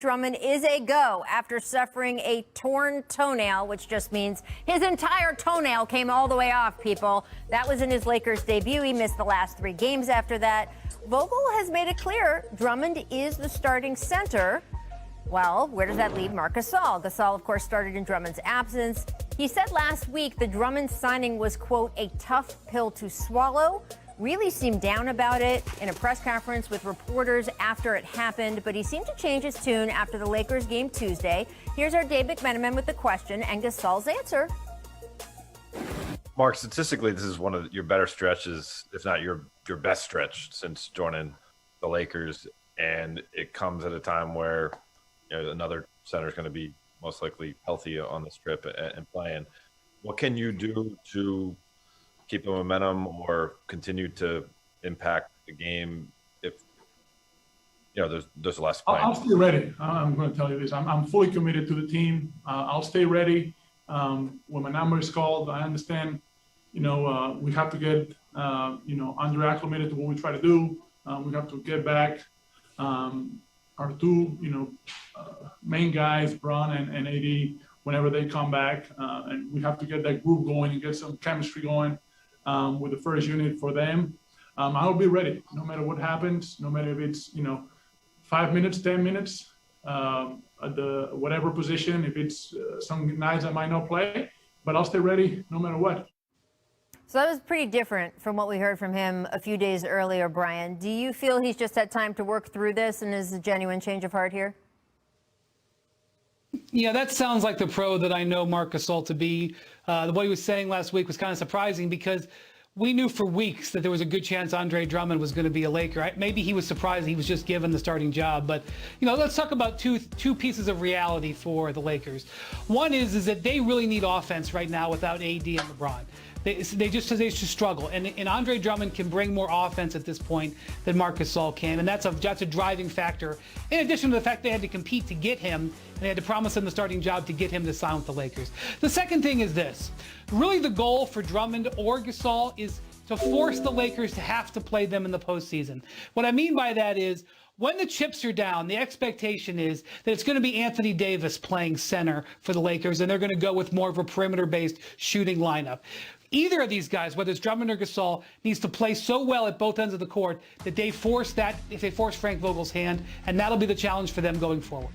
Drummond is a go after suffering a torn toenail, which just means his entire toenail came all the way off, people. That was in his Lakers debut. He missed the last 3 games after that. Vogel has made it clear Drummond is the starting center. Well, where does that leave Marc Gasol? Gasol, of course, started in Drummond's absence. He said last week the Drummond signing was, quote, a tough pill to swallow. Really seemed down about it in a press conference with reporters after it happened, but he seemed to change his tune after the Lakers game Tuesday. Here's our Dave McLemore with the question and Gasol's answer. Mark, statistically, this is one of your better stretches, if not your best stretch since joining the Lakers, and it comes at a time where another center is going to be most likely healthy on this trip and playing. What can you do to keep the momentum or continue to impact the game if there's less playing? I'll stay ready. I'm going to tell you this. I'm fully committed to the team. I'll stay ready. When my number is called, I understand, we have to get, Andre acclimated to what we try to do. We have to get back our 2, main guys, Bron and AD, whenever they come back. And we have to get that group going and get some chemistry going with the first unit for them. I'll be ready no matter what happens, no matter if it's, 5 minutes, 10 minutes, at the whatever position, if it's some nights I might not play, but I'll stay ready no matter what. So that was pretty different from what we heard from him a few days earlier, Brian. Do you feel he's just had time to work through this and is a genuine change of heart here? Yeah, that sounds like the pro that I know Marc Gasol to be. What he was saying last week was kind of surprising because we knew for weeks that there was a good chance Andre Drummond was going to be a Laker. Maybe he was surprised he was just given the starting job. But, let's talk about two pieces of reality for the Lakers. One is that they really need offense right now without AD and LeBron. They just struggle, and Andre Drummond can bring more offense at this point than Marc Gasol can, and that's a driving factor. In addition to the fact they had to compete to get him, and they had to promise him the starting job to get him to sign with the Lakers. The second thing is this: really, the goal for Drummond or Gasol is to force the Lakers to have to play them in the postseason. What I mean by that is, when the chips are down, the expectation is that it's going to be Anthony Davis playing center for the Lakers, and they're going to go with more of a perimeter-based shooting lineup. Either of these guys, whether it's Drummond or Gasol, needs to play so well at both ends of the court that they force Frank Vogel's hand, and that'll be the challenge for them going forward.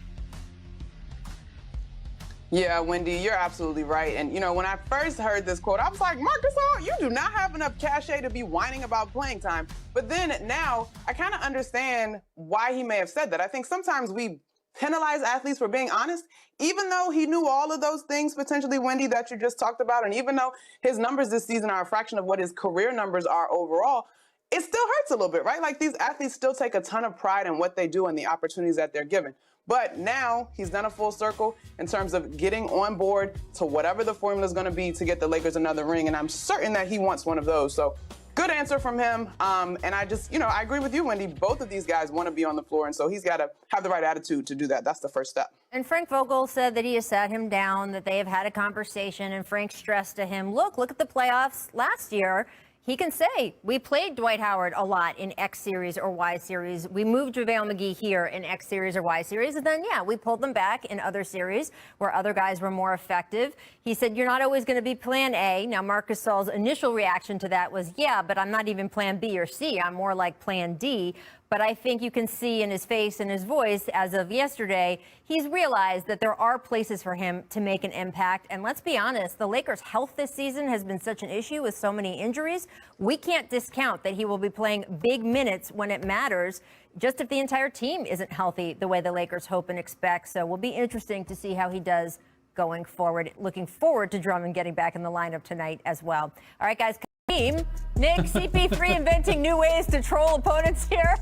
Yeah, Wendy, you're absolutely right. And, when I first heard this quote, I was like, Marc Gasol, you do not have enough cachet to be whining about playing time. But then now I kind of understand why he may have said that. I think sometimes we penalize athletes for being honest, even though he knew all of those things potentially, Wendy, that you just talked about. And even though his numbers this season are a fraction of what his career numbers are overall, it still hurts a little bit, right? Like, these athletes still take a ton of pride in what they do and the opportunities that they're given. But now he's done a full circle in terms of getting on board to whatever the formula is going to be to get the Lakers another ring. And I'm certain that he wants one of those. So good answer from him. And I just, I agree with you, Wendy. Both of these guys want to be on the floor. And so he's got to have the right attitude to do that. That's the first step. And Frank Vogel said that he has sat him down, that they have had a conversation. And Frank stressed to him, look at the playoffs last year. He can say, we played Dwight Howard a lot in X series or Y series. We moved JaVale McGee here in X series or Y series. And then, we pulled them back in other series where other guys were more effective. He said, you're not always going to be plan A. Now, Marc Gasol's initial reaction to that was, but I'm not even plan B or C. I'm more like plan D. But I think you can see in his face and his voice as of yesterday, he's realized that there are places for him to make an impact. And let's be honest, the Lakers' health this season has been such an issue with so many injuries. We can't discount that he will be playing big minutes when it matters, just if the entire team isn't healthy the way the Lakers hope and expect. So it will be interesting to see how he does going forward. Looking forward to Drummond getting back in the lineup tonight as well. All right, guys. Team, Nick, CP3 inventing new ways to troll opponents here.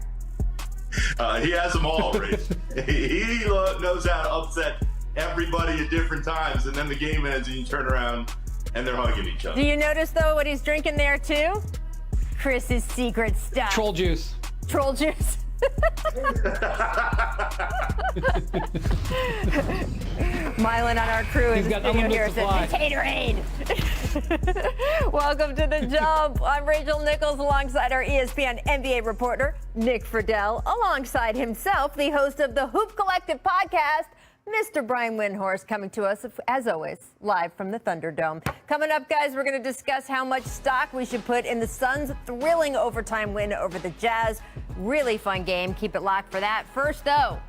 He has them all, Rich. He knows how to upset everybody at different times, and then the game ends and you turn around and they're hugging each other. Do you notice, though, what he's drinking there, too? Chris's secret stuff. Troll juice. Troll juice. Mylan on our crew is got sitting here unlimited saying, Potatorade. Welcome to The Jump. I'm Rachel Nichols alongside our ESPN NBA reporter, Nick Friedel, alongside himself, the host of the Hoop Collective podcast, Mr. Brian Windhorst, coming to us, as always, live from the Thunderdome. Coming up, guys, we're going to discuss how much stock we should put in the Suns' thrilling overtime win over the Jazz. Really fun game. Keep it locked for that. First, though,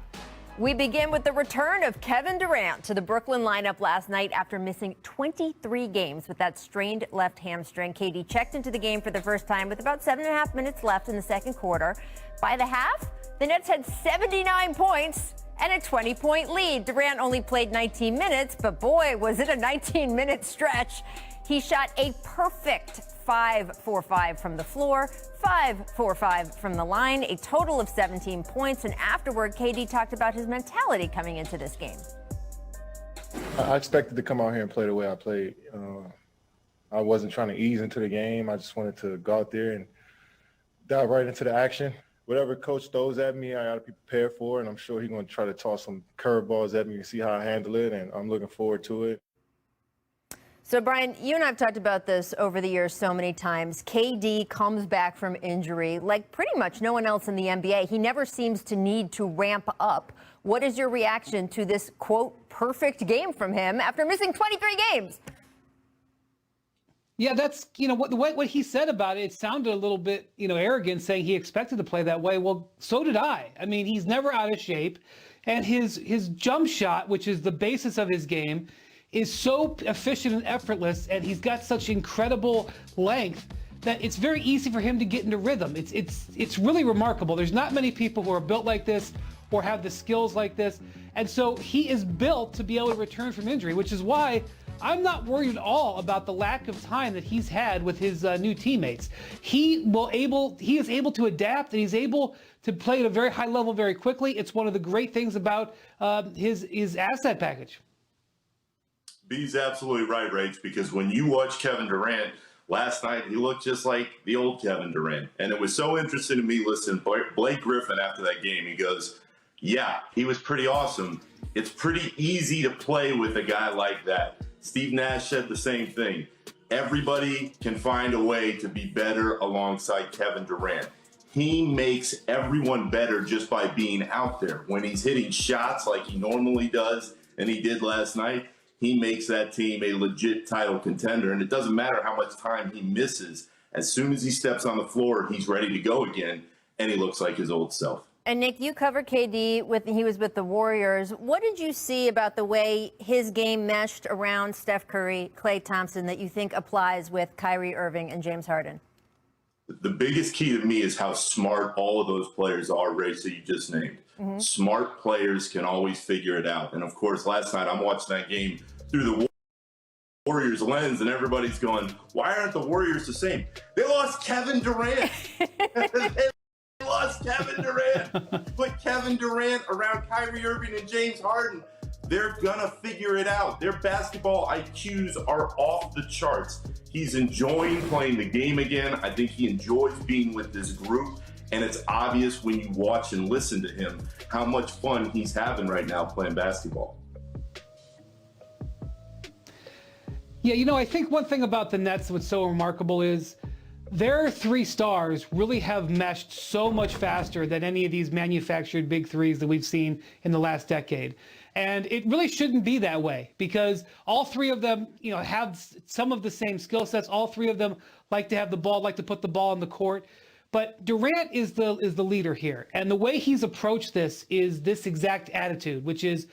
we begin with the return of Kevin Durant to the Brooklyn lineup last night after missing 23 games with that strained left hamstring. KD checked into the game for the first time with about 7.5 minutes left in the second quarter. By the half, the Nets had 79 points and a 20-point lead. Durant only played 19 minutes, but boy, was it a 19-minute stretch. He shot a perfect 5-for-5 from the floor, 5-for-5 from the line, a total of 17 points. And afterward, KD talked about his mentality coming into this game. I expected to come out here and play the way I played. I wasn't trying to ease into the game. I just wanted to go out there and dive right into the action. Whatever coach throws at me, I got to be prepared for it, and I'm sure he's going to try to toss some curveballs at me and see how I handle it, and I'm looking forward to it. So, Brian, you and I have talked about this over the years so many times. KD comes back from injury like pretty much no one else in the NBA. He never seems to need to ramp up. What is your reaction to this, quote, perfect game from him after missing 23 games? Yeah, that's, what he said about it, it sounded a little bit, arrogant, saying he expected to play that way. Well, so did I. I mean, he's never out of shape. And his jump shot, which is the basis of his game, is so efficient and effortless, and he's got such incredible length that it's very easy for him to get into rhythm. It's really remarkable. There's not many people who are built like this or have the skills like this. And so he is built to be able to return from injury, which is why I'm not worried at all about the lack of time that he's had with his new teammates. He is able to adapt, and he's able to play at a very high level very quickly. It's one of the great things about his asset package. B's absolutely right, Rach, because when you watch Kevin Durant last night, he looked just like the old Kevin Durant. And it was so interesting to me, listen, Blake Griffin after that game, he goes, yeah, he was pretty awesome. It's pretty easy to play with a guy like that. Steve Nash said the same thing. Everybody can find a way to be better alongside Kevin Durant. He makes everyone better just by being out there. When he's hitting shots like he normally does, and he did last night, he makes that team a legit title contender. And it doesn't matter how much time he misses. As soon as he steps on the floor, he's ready to go again, and he looks like his old self. And Nick, you covered KD he was with the Warriors. What did you see about the way his game meshed around Steph Curry, Klay Thompson that you think applies with Kyrie Irving and James Harden? The biggest key to me is how smart all of those players are, Ray, that you just named. Mm-hmm. Smart players can always figure it out. And, of course, last night I'm watching that game through the Warriors lens, and everybody's going, why aren't the Warriors the same? They lost Kevin Durant. They lost Kevin Durant. Put Kevin Durant around Kyrie Irving and James Harden. They're going to figure it out. Their basketball IQs are off the charts. He's enjoying playing the game again. I think he enjoys being with this group. And it's obvious when you watch and listen to him how much fun he's having right now playing basketball. Yeah, I think one thing about the Nets what's so remarkable is their three stars really have meshed so much faster than any of these manufactured big threes that we've seen in the last decade. And it really shouldn't be that way because all three of them, have some of the same skill sets. All three of them like to have the ball, like to put the ball on the court. But Durant is the leader here. And the way he's approached this is this exact attitude, which is,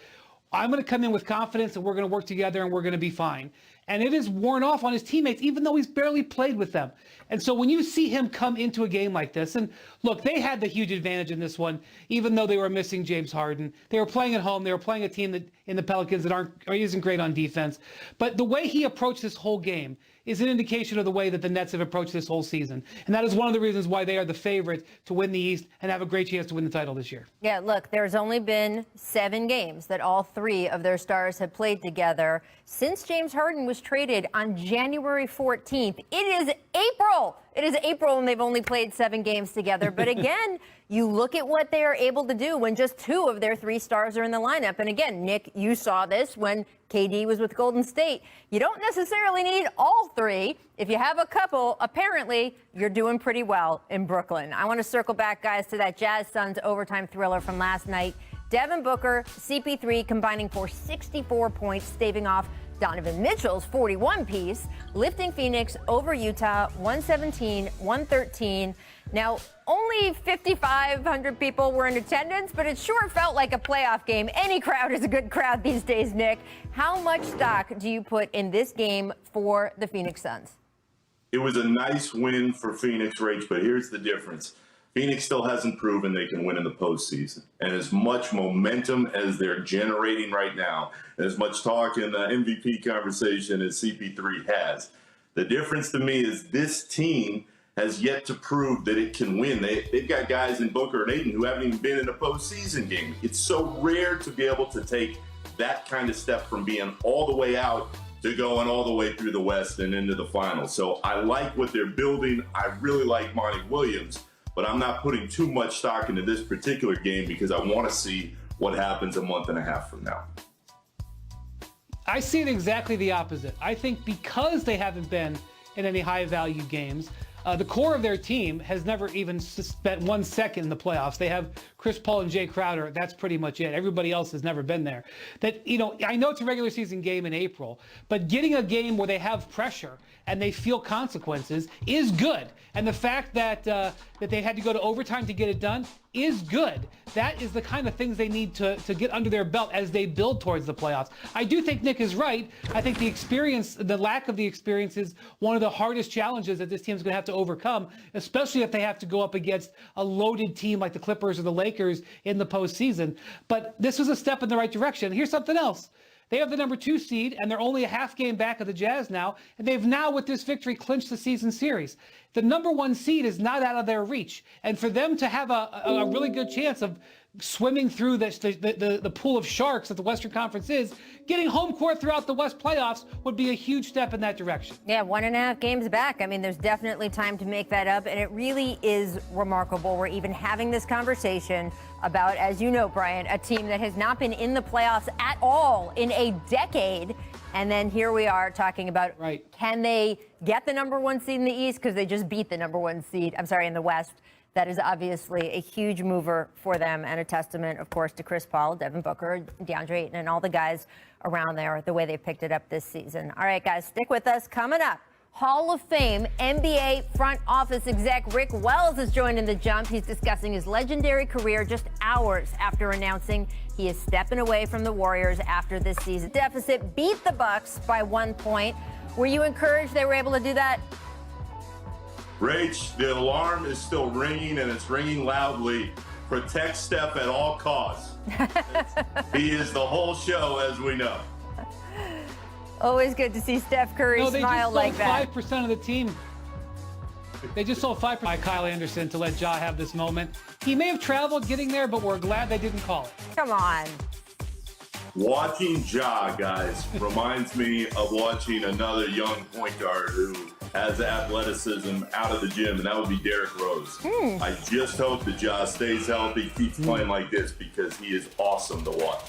I'm going to come in with confidence and we're going to work together and we're going to be fine. And it is worn off on his teammates, even though he's barely played with them. And so when you see him come into a game like this, and look, they had the huge advantage in this one, even though they were missing James Harden. They were playing at home. They were playing a team that in the Pelicans that isn't great on defense. But the way he approached this whole game is an indication of the way that the Nets have approached this whole season. And that is one of the reasons why they are the favorite to win the East and have a great chance to win the title this year. Yeah, look, there's only been 7 games that all 3 of their stars have played together since James Harden was traded on January 14th. It is April. It is April and they've only played 7 games together. But again, You look at what they are able to do when just 2 of their 3 stars are in the lineup. And again, Nick, you saw this when KD was with Golden State. You don't necessarily need all 3. If you have a couple, apparently you're doing pretty well in Brooklyn. I want to circle back, guys, to that Jazz Suns overtime thriller from last night. Devin Booker, CP3 combining for 64 points, staving off Donovan Mitchell's 41-piece, lifting Phoenix over Utah 117-113. Now, only 5,500 people were in attendance, but it sure felt like a playoff game. Any crowd is a good crowd these days, Nick. How much stock do you put in this game for the Phoenix Suns? It was a nice win for Phoenix, Rach, but here's the difference. Phoenix still hasn't proven they can win in the postseason. And as much momentum as they're generating right now, and as much talk in the MVP conversation as CP3 has, the difference to me is this team has yet to prove that it can win. They've got guys in Booker and Ayton who haven't even been in a postseason game. It's so rare to be able to take that kind of step from being all the way out to going all the way through the West and into the finals. So I like what they're building. I really like Monty Williams, but I'm not putting too much stock into this particular game because I want to see what happens a month and a half from now. I see it exactly the opposite. I think because they haven't been in any high-value games, the core of their team has never even spent 1 second in the playoffs. They have Chris Paul and Jay Crowder. That's pretty much it. Everybody else has never been there. That, I know it's a regular season game in April, but getting a game where they have pressure and they feel consequences is good. And the fact that that they had to go to overtime to get it done is good. That is the kind of things they need to get under their belt as they build towards the playoffs. I do think Nick is right. I think the lack of the experience is one of the hardest challenges that this team is going to have to overcome, especially if they have to go up against a loaded team like the Clippers or the Lakers in the postseason. But this was a step in the right direction. Here's something else. They have the number 2 seed, and they're only a half game back of the Jazz now, and they've now, with this victory, clinched the season series. The number 1 seed is not out of their reach, and for them to have a really good chance of swimming through the pool of sharks that the Western Conference is, getting home court throughout the West playoffs would be a huge step in that direction. Yeah, 1.5 games back. I mean, there's definitely time to make that up, and it really is remarkable. We're even having this conversation about, as you know, Brian, a team that has not been in the playoffs at all in a decade. And then here we are talking about, can they get the number 1 seed in the East? Because they just beat the number 1 seed, in the West. That is obviously a huge mover for them and a testament, of course, to Chris Paul, Devin Booker, DeAndre Ayton, and all the guys around there, the way they picked it up this season. All right, guys, stick with us. Coming up, Hall of Fame NBA front office exec Rick Wells is joining the jump. He's discussing his legendary career just hours after announcing he is stepping away from the Warriors after this season deficit. Beat the Bucks by 1 point. Were you encouraged they were able to do that? Rach, the alarm is still ringing, and it's ringing loudly. Protect Steph at all costs. He is the whole show, as we know. Always good to see Steph Curry smile like that. 5% of the team. They just sold 5% by Kyle Anderson to let Ja have this moment. He may have traveled getting there, but we're glad they didn't call it. Come on. Watching Ja, guys, reminds me of watching another young point guard who has athleticism out of the gym, and that would be Derrick Rose. I just hope that Ja stays healthy, keeps playing like this, because he is awesome to watch.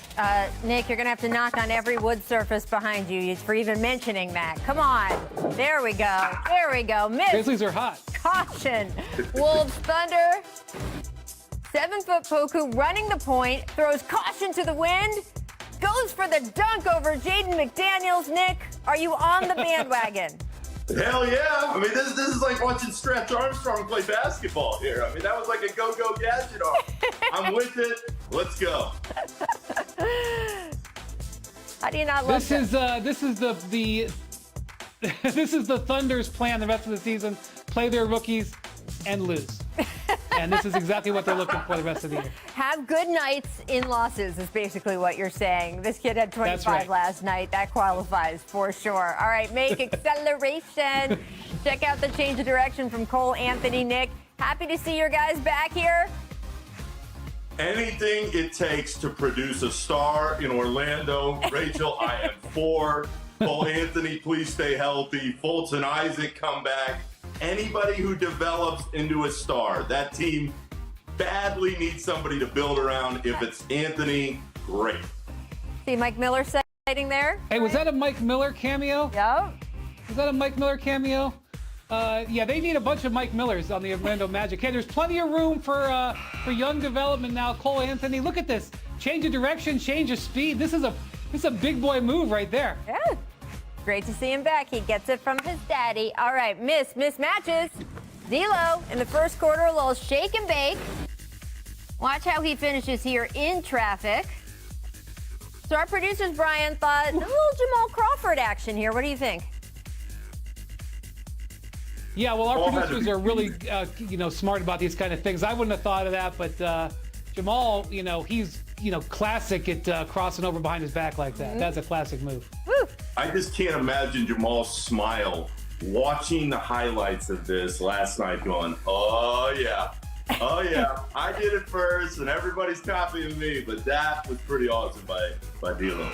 Nick, you're going to have to knock on every wood surface behind you for even mentioning that. Come on. There we go. There we go. Miss. Grizzlies are hot. Caution. Wolves, Thunder. 7-foot Poku running the point, throws caution to the wind, goes for the dunk over Jaden McDaniels. Nick, are you on the bandwagon? Hell yeah. I mean, this is like watching Stretch Armstrong play basketball here. I mean, that was like a go-go gadget arm. I'm with it. Let's go. How do you not love this? This is the Thunder's plan the rest of the season. Play their rookies and lose. And this is exactly what they're looking for the rest of the year. Have good nights in losses is basically what you're saying. This kid had 25 last night. That qualifies for sure. All right, make acceleration. Check out the change of direction from Cole Anthony. Nick, happy to see your guys back here. Anything it takes to produce a star in Orlando. Rachel, I am for. Cole Anthony, please stay healthy. Fultz and Isaac come back. Anybody who develops into a star, that team badly need somebody to build around. If it's Anthony, great. See Mike Miller citing there? Hey, was that a Mike Miller cameo? Yep. Was that a Mike Miller cameo? Yeah, they need a bunch of Mike Millers on the Orlando Magic. Hey, there's plenty of room for young development now. Cole Anthony, look at this. Change of direction, change of speed. This is a big boy move right there. Yeah. Great to see him back. He gets it from his daddy. All right, mismatches. D'Lo in the first quarter, a little shake and bake. Watch how he finishes here in traffic. So our producers, Brian, thought a little Jamal Crawford action here. What do you think? Yeah, well, our producers are really, smart about these kind of things. I wouldn't have thought of that, but Jamal, he's, classic at crossing over behind his back like that. That's a classic move. Woo. I just can't imagine Jamal's smile watching the highlights of this last night going, oh yeah, I did it first and everybody's copying me, but that was pretty awesome by D'Lo.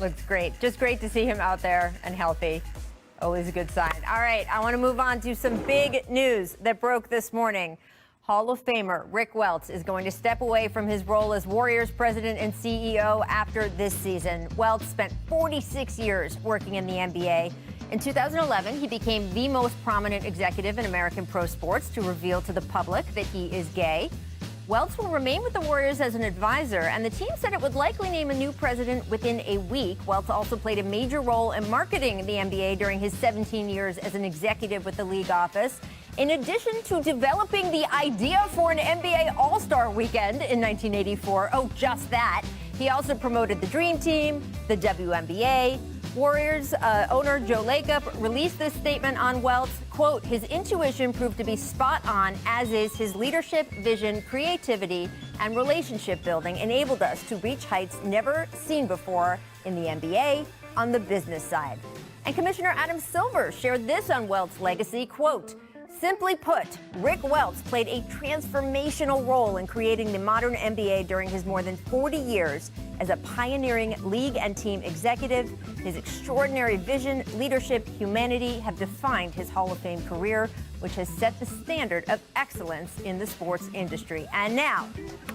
Looks great. Just great to see him out there and healthy. Always a good sign. All right, I want to move on to some big news that broke this morning. Hall of Famer Rick Welts is going to step away from his role as Warriors president and CEO after this season. Welts spent 46 years working in the NBA. In 2011, he became the most prominent executive in American pro sports to reveal to the public that he is gay. Welts will remain with the Warriors as an advisor, and the team said it would likely name a new president within a week. Welts also played a major role in marketing the NBA during his 17 years as an executive with the league office. In addition to developing the idea for an NBA All-Star Weekend in 1984, just that, he also promoted the Dream Team, the WNBA. Warriors owner Joe Lacob released this statement on Welts. Quote, his intuition proved to be spot on, as is his leadership, vision, creativity, and relationship building enabled us to reach heights never seen before in the NBA on the business side. And Commissioner Adam Silver shared this on Welts' legacy, quote, simply put, Rick Welts played a transformational role in creating the modern NBA during his more than 40 years as a pioneering league and team executive. His extraordinary vision, leadership, humanity have defined his Hall of Fame career, which has set the standard of excellence in the sports industry. And now,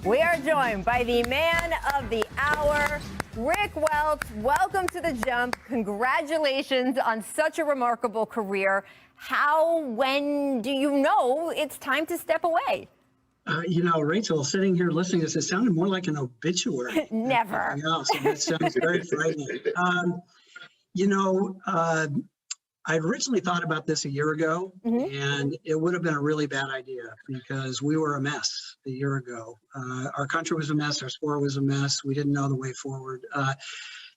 we are joined by the man of the hour, Rick Welts. Welcome to The Jump. Congratulations on such a remarkable career. When do you know it's time to step away? Rachel, sitting here listening to this, it sounded more like an obituary. Never. Else. That sounds very frightening. I originally thought about this a year ago, and it would have been a really bad idea because we were a mess a year ago. Our country was a mess. Our sport was a mess. We didn't know the way forward.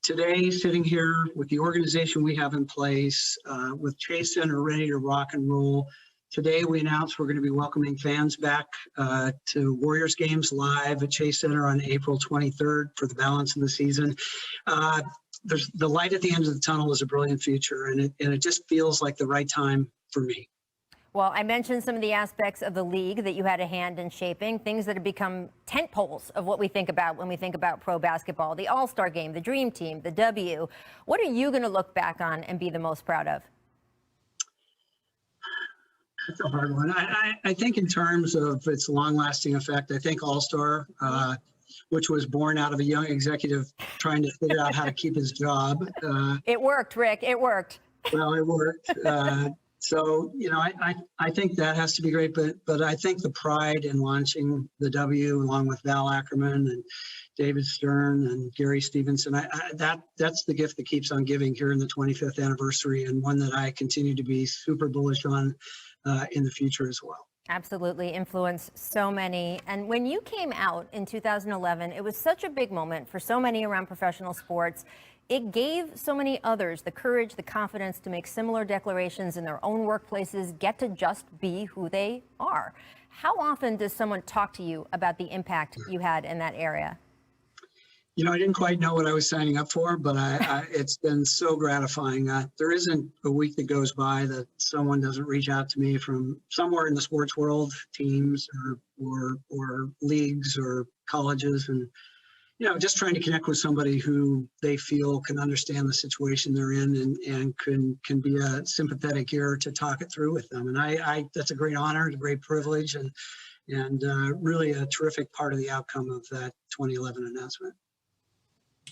Today, sitting here with the organization we have in place, with Chase Center ready to rock and roll, today we announced we're going to be welcoming fans back to Warriors games live at Chase Center on April 23rd for the balance of the season. There's the light at the end of the tunnel is a brilliant future, and it just feels like the right time for me. Well, I mentioned some of the aspects of the league that you had a hand in shaping, things that have become tent poles of what we think about when we think about pro basketball, the All-Star game, the Dream Team, the W. What are you going to look back on and be the most proud of? That's a hard one. I think in terms of its long-lasting effect, I think All-Star, which was born out of a young executive trying to figure out how to keep his job. It worked, Rick. It worked. Well, it worked. So, I think that has to be great, but I think the pride in launching the W along with Val Ackerman and David Stern and Gary Stevenson, that's the gift that keeps on giving here in the 25th anniversary, and one that I continue to be super bullish on in the future as well. Absolutely influenced so many. And when you came out in 2011, it was such a big moment for so many around professional sports. It gave so many others the courage, the confidence to make similar declarations in their own workplaces, get to just be who they are. How often does someone talk to you about the impact you had in that area? I didn't quite know what I was signing up for, but it's been so gratifying. There isn't a week that goes by that someone doesn't reach out to me from somewhere in the sports world, teams or leagues or colleges, and just trying to connect with somebody who they feel can understand the situation they're in and can be a sympathetic ear to talk it through with them. And I that's a great honor, a great privilege, and and really a terrific part of the outcome of that 2011 announcement.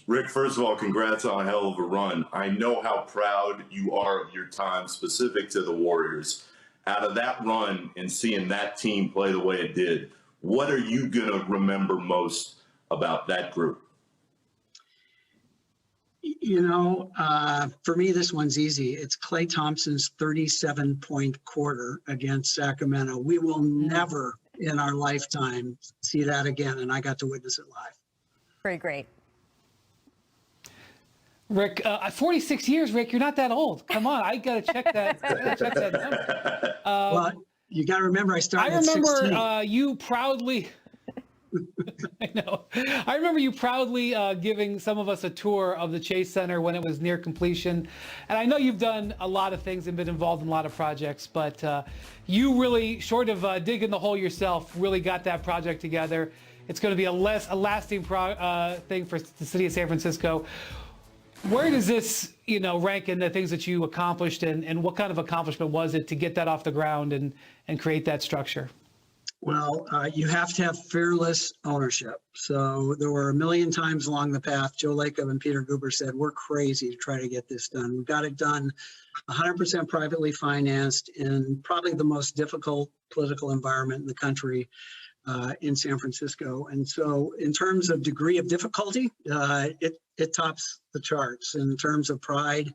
Rick, first of all, congrats on a hell of a run. I know how proud you are of your time specific to the Warriors. Out of that run and seeing that team play the way it did, what are you going to remember most about that group? You know, for me, this one's easy. It's Klay Thompson's 37-point quarter against Sacramento. We will never in our lifetime see that again, and I got to witness it live. Pretty great. Rick, 46 years, Rick, you're not that old. Come on, I got to check that. Check that number. Well, you got to remember, I started I remember at 16. you proudly. I know. I remember you proudly giving some of us a tour of the Chase Center when it was near completion. And I know you've done a lot of things and been involved in a lot of projects, but you really, short of digging the hole yourself, really got that project together. It's going to be a lasting thing for the city of San Francisco. Where does this, rank in the things that you accomplished, and what kind of accomplishment was it to get that off the ground and create that structure? Well, you have to have fearless ownership. So there were a million times along the path, Joe Lacob and Peter Guber said, we're crazy to try to get this done. We got it done 100% privately financed in probably the most difficult political environment in the country, in San Francisco. And so in terms of degree of difficulty, it tops the charts. In terms of pride,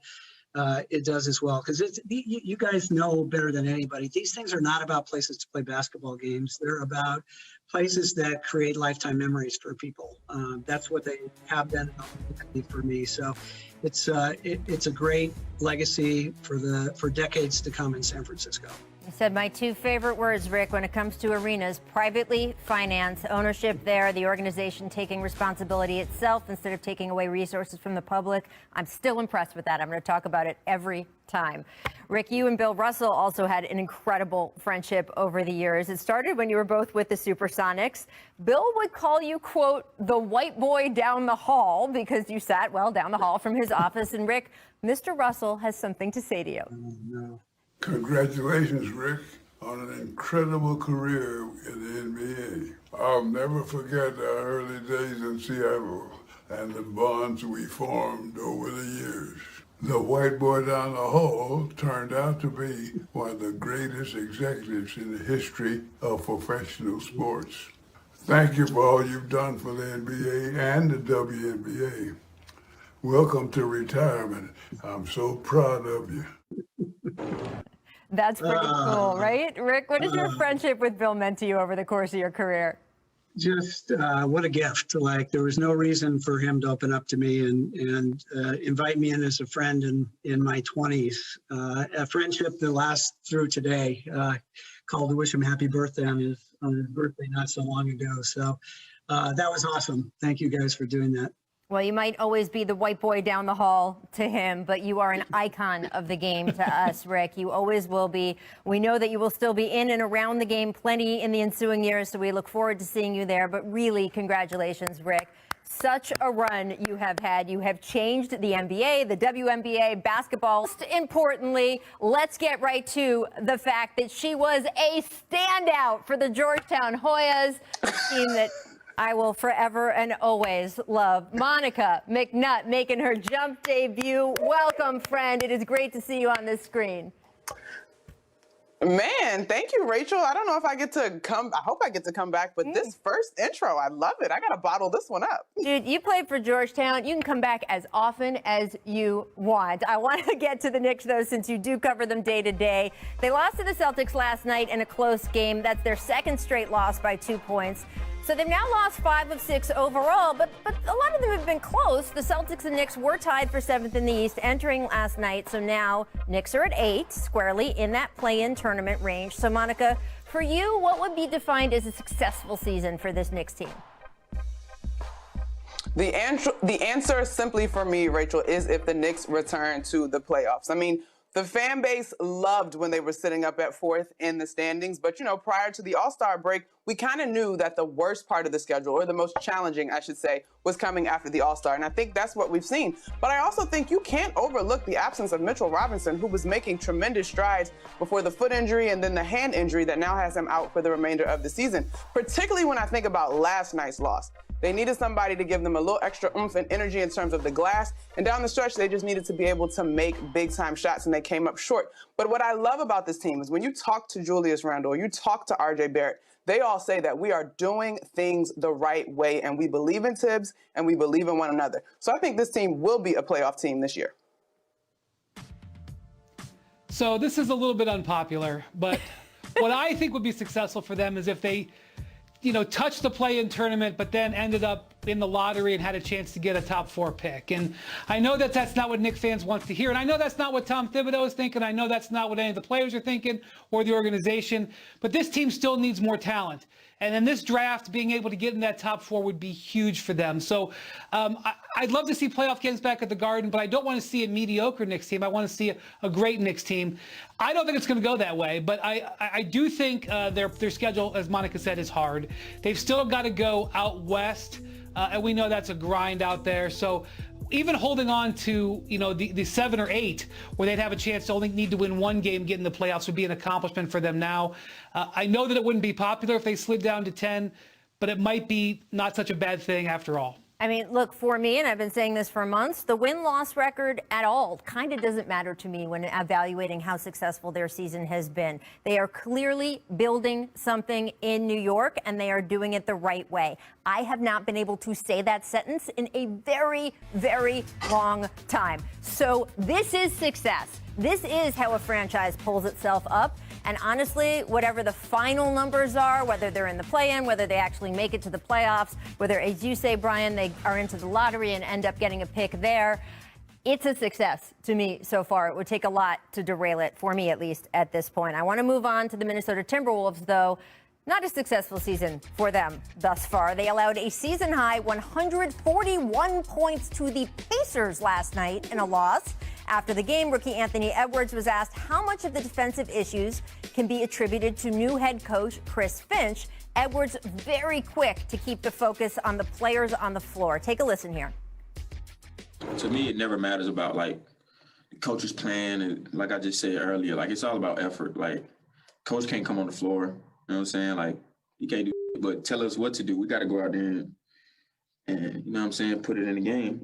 it does as well, because you guys know better than anybody, these things are not about places to play basketball games. They're about places that create lifetime memories for people. That's what they have been for me. So it's a great legacy for decades to come in San Francisco. You said my two favorite words, Rick, when it comes to arenas: privately financed, ownership there, the organization taking responsibility itself instead of taking away resources from the public. I'm still impressed with that. I'm going to talk about it every time. Rick, you and Bill Russell also had an incredible friendship over the years. It started when you were both with the Supersonics. Bill would call you, quote, the white boy down the hall, because you sat, well, down the hall from his office. And Rick, Mr. Russell has something to say to you. No. Congratulations, Rick, on an incredible career in the NBA. I'll never forget our early days in Seattle and the bonds we formed over the years. The white boy down the hall turned out to be one of the greatest executives in the history of professional sports. Thank you for all you've done for the NBA and the WNBA. Welcome to retirement. I'm so proud of you. That's pretty cool, right? Rick, what has your friendship with Bill meant to you over the course of your career? Just what a gift. Like, there was no reason for him to open up to me and invite me in as a friend in my 20s. A friendship that lasts through today. Called to wish him happy birthday on his birthday not so long ago. So that was awesome. Thank you guys for doing that. Well, you might always be the white boy down the hall to him, but you are an icon of the game to us, Rick. You always will be. We know that you will still be in and around the game plenty in the ensuing years, so we look forward to seeing you there. But really, congratulations, Rick. Such a run you have had. You have changed the NBA, the WNBA, basketball. Most importantly, let's get right to the fact that she was a standout for the Georgetown Hoyas, a team that I will forever and always love. Monica McNutt making her jump debut. Welcome, friend. It is great to see you on this screen. Man, thank you, Rachel. I don't know if I get to come. I hope I get to come back, but this first intro, I love it. I got to bottle this one up. Dude, you played for Georgetown. You can come back as often as you want. I want to get to the Knicks, though, since you do cover them day to day. They lost to the Celtics last night in a close game. That's their second straight loss by 2 points. So they've now lost 5 of 6 overall, but a lot of them have been close. The Celtics and Knicks were tied for 7th in the East entering last night. So now Knicks are at 8, squarely in that play-in tournament range. So Monica, for you, what would be defined as a successful season for this Knicks team? The answer simply for me, Rachel, is if the Knicks return to the playoffs. I mean, The fan base loved when they were sitting up at 4th in the standings. But, prior to the All-Star break, we kind of knew that the worst part of the schedule, or the most challenging, I should say, was coming after the All-Star. And I think that's what we've seen. But I also think you can't overlook the absence of Mitchell Robinson, who was making tremendous strides before the foot injury and then the hand injury that now has him out for the remainder of the season, particularly when I think about last night's loss. They needed somebody to give them a little extra oomph and energy in terms of the glass. And down the stretch, they just needed to be able to make big-time shots, and they came up short. But what I love about this team is when you talk to Julius Randle, you talk to RJ Barrett, they all say that we are doing things the right way, and we believe in Tibbs, and we believe in one another. So I think this team will be a playoff team this year. So this is a little bit unpopular, but what I think would be successful for them is if they touched the play-in tournament, but then ended up in the lottery and had a chance to get a top 4 pick. And I know that that's not what Knicks fans want to hear. And I know that's not what Tom Thibodeau is thinking. I know that's not what any of the players are thinking or the organization. But this team still needs more talent. And in this draft, being able to get in that top 4 would be huge for them. So I'd love to see playoff games back at the Garden, but I don't want to see a mediocre Knicks team. I want to see a great Knicks team. I don't think it's going to go that way, but I do think their schedule, as Monica said, is hard. They've still got to go out west, and we know that's a grind out there. So even holding on to, the 7 or 8, where they'd have a chance to only need to win 1 game, get in the playoffs, would be an accomplishment for them now. I know that it wouldn't be popular if they slid down to 10, but it might be not such a bad thing after all. I mean, look, for me, and I've been saying this for months, the win-loss record at all kind of doesn't matter to me when evaluating how successful their season has been. They are clearly building something in New York, and they are doing it the right way. I have not been able to say that sentence in a very, very long time. So this is success. This is how a franchise pulls itself up. And honestly, whatever the final numbers are, whether they're in the play-in, whether they actually make it to the playoffs, whether, as you say, Brian, they are into the lottery and end up getting a pick there, it's a success to me so far. It would take a lot to derail it, for me at least, at this point. I want to move on to the Minnesota Timberwolves, though. Not a successful season for them thus far. They allowed a season-high 141 points to the Pacers last night in a loss. After the game, rookie Anthony Edwards was asked how much of the defensive issues can be attributed to new head coach Chris Finch. Edwards very quick to keep the focus on the players on the floor. Take a listen here. To me, it never matters about the coach's plan, and like I just said earlier, it's all about effort. Coach can't come on the floor, you know what I'm saying? He can't do it, but tell us what to do. We got to go out there and you know what I'm saying, put it in the game.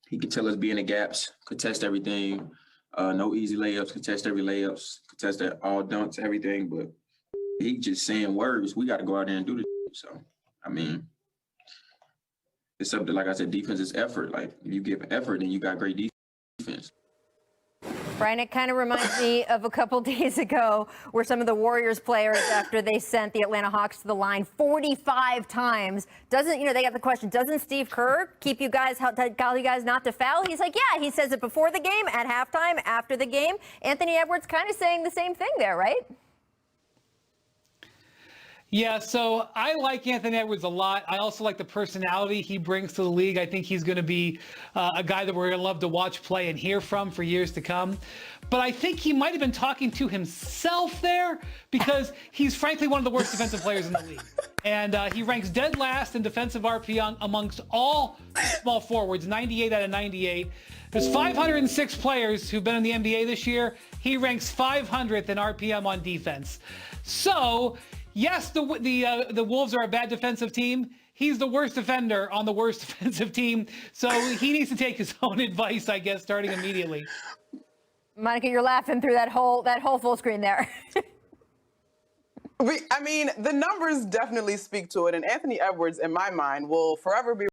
He could tell us be in the gaps, contest everything, no easy layups, contest every layups, contest all dunks, everything. But he just saying words. We got to go out there and do the. So, I mean, it's up to, like I said, defense is effort. If you give effort, then you got great defense. Brian, it kind of reminds me of a couple days ago where some of the Warriors players, after they sent the Atlanta Hawks to the line 45 times, they got the question, doesn't Steve Kerr keep you guys, tell you guys not to foul? He's like, yeah, he says it before the game, at halftime, after the game. Anthony Edwards kind of saying the same thing there, right? Yeah, so I like Anthony Edwards a lot. I also like the personality he brings to the league. I think he's going to be a guy that we're going to love to watch play and hear from for years to come. But I think he might have been talking to himself there, because he's frankly one of the worst defensive players in the league. And he ranks dead last in defensive RPM amongst all small forwards, 98 out of 98. There's 506 players who've been in the NBA this year. He ranks 500th in RPM on defense. So, yes, the Wolves are a bad defensive team. He's the worst defender on the worst defensive team. So he needs to take his own advice, I guess, starting immediately. Monica, you're laughing through that whole full screen there. The numbers definitely speak to it. And Anthony Edwards, in my mind, will forever be